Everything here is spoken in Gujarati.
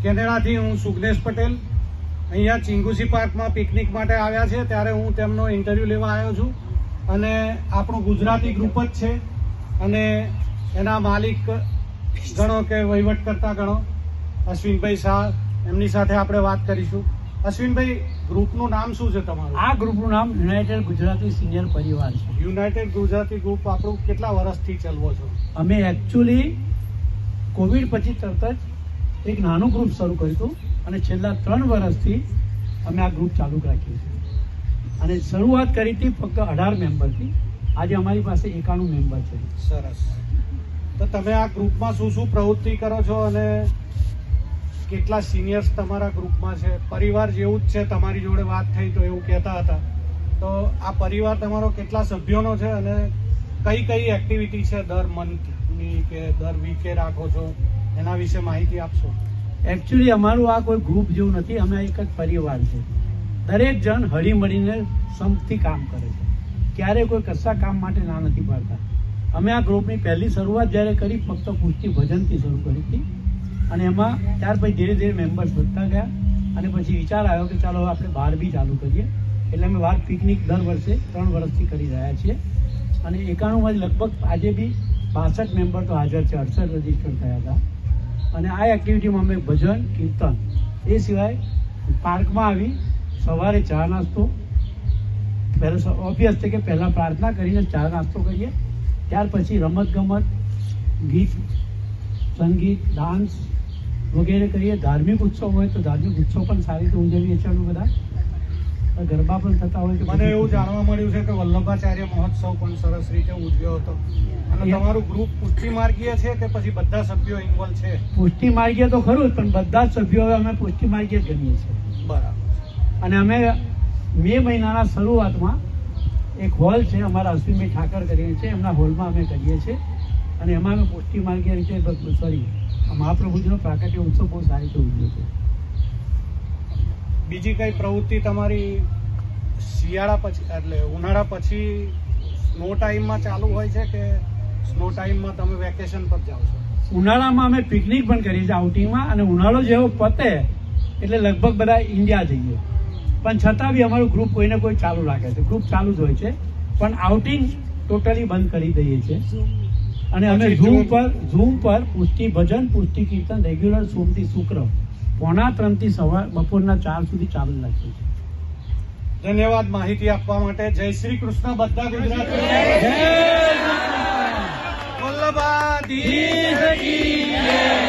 કેનેડાથી હું સુગનેશ પટેલ અહીંયા ચિંગુસી પાર્કમાં પિકનિક માટે આવ્યા છે ત્યારે હું તેમનો ઇન્ટરવ્યૂ લેવા આવ્યો છું અને આપણું ગુજરાતી ગ્રુપ જ છે અને એના માલિક ગણો કે વહીવટકર્તા ગણો અશ્વિનભાઈ શાહ, એમની સાથે આપણે વાત કરીશું. અશ્વિનભાઈ, ગ્રુપનું નામ શું છે તમારું? આ ગ્રુપનું નામ યુનાઇટેડ ગુજરાતી સિનિયર પરિવાર છે. યુનાઇટેડ ગુજરાતી ગ્રુપ આપણું કેટલા વર્ષથી ચલાવો છો? અમે એકચ્યુઅલી કોવિડ પછી તરત જ એક નાનું ગ્રુપ શરૂ કર્યું હતું અને છેલ્લા 3 વર્ષથી અમે આ ગ્રુપ ચાલુ રાખ્યું છે અને શરૂઆત કરી હતી ફક્ત 18 મેમ્બરથી. આજે અમારી પાસે 91 મેમ્બર છે. સરસ. તો તમે આ ગ્રુપમાં શું શું પ્રવૃત્તિ કરો છો અને કેટલા સિનિયર્સ તમારા ગ્રુપમાં છે? પરિવાર જેવું જ છે, તમારી જોડે વાત થઈ તો એવું કહેતા હતા. તો આ પરિવાર તમારો કેટલા સભ્યોનો છે અને કઈ કઈ એક્ટિવિટી છે દર મંથની કે દર વીકે રાખો છો, એના વિશે માહિતી આપશો? એકચ્યુઅલી અમારું આ કોઈ ગ્રુપ જેવું નથી, અમે એક જ પરિવાર છે. દરેક જણ હળી મળીને સંપથી કામ કરે છે, ક્યારેય કોઈ કશા કામ માટે ના નથી પાડતા. અમે આ ગ્રુપની પહેલી શરૂઆત જ્યારે કરી ફક્ત પુષ્ટિ ભજનથી શરૂ કરી હતી અને એમાં ત્યાર પછી ધીરે ધીરે મેમ્બર્સ વધતા ગયા અને પછી વિચાર આવ્યો કે ચાલો આપણે બહાર બી ચાલુ કરીએ. એટલે અમે બહાર પિકનિક દર વર્ષે 3 વર્ષથી કરી રહ્યા છીએ અને 91માં લગભગ આજે બી 62 મેમ્બર તો હાજર છે, 68 રજીસ્ટર થયા હતા. અને આ એક્ટિવિટીમાં અમે ભજન, કીર્તન, એ સિવાય પાર્કમાં આવી સવારે ચા નાસ્તો, પહેલાં ઓબ્વિયસ છે કે પહેલાં પ્રાર્થના કરીને ચા નાસ્તો કરીએ, ત્યાર પછી રમતગમત, ગીત, સંગીત, ડાન્સ વગેરે કરીએ. ધાર્મિક ઉત્સવ હોય તો ધાર્મિક ઉત્સવ પણ સારી રીતે ઉજવીએ છીએ અમે બધા. ગરબા પણ થતા હોય તો મને એવું જાણવા મળ્યું છે કે વલ્લભાચાર્ય મહોત્સવ પણ સરસ રીતે ઉજવ્યો હતો. અને તમારું ગ્રુપ પુષ્ટિ માર્ગીય છે કે પછી બધા સભ્યો ઇન્વોલ્વ છે? પુષ્ટિ માર્ગીય તો ખરું જ, પણ બધા જ સભ્યો હવે અમે પુષ્ટિ માર્ગીય જ ગણીએ છીએ. બરાબર. અને અમે મે મહિનાના શરૂઆતમાં એક હોલ છે અમારા અશ્વિનભાઈ ઠાકર કરીને છે, એમના હોલમાં અમે કરીએ છીએ અને એમાં અમે પુષ્ટિ માર્ગીય રીતે મહાપ્રભુજીનો પ્રાકટ્ય ઉત્સવ બહુ સારી રીતે ઉજવ્યો છે. બીજી કઈ પ્રવૃત્તિ તમારી શિયાળા પછી એટલે ઉનાળા પછી સ્નો ટાઈમમાં ચાલુ હોય છે કે સ્નો ટાઈમમાં તમે વેકેશન પર જાઓ છો? ઉનાળામાં અમે પિકનિક પણ કરીએ છીએ આઉટિંગમાં, અને ઉનાળો જેવો પતે એટલે લગભગ બધા ઇન્ડિયા જઈએ, પણ છતાં બી અમારું ગ્રુપ કોઈને કોઈ ચાલુ રાખે છે. ગ્રુપ ચાલુ જ હોય છે, પણ આઉટિંગ ટોટલી બંધ કરી દઈએ છીએ. અને અમે ઝૂમ પર પુષ્ટિ ભજન, પુષ્ટિ કીર્તન રેગ્યુલર સોમથી શુક્ર 2:45 થી સવાર બપોરના 4 સુધી ચાલુ રાખીએ છીએ. ધન્યવાદ માહિતી આપવા માટે. જય શ્રી કૃષ્ણ બધા ગુજરાતીઓ. વલ્લભાધીશ કી જય.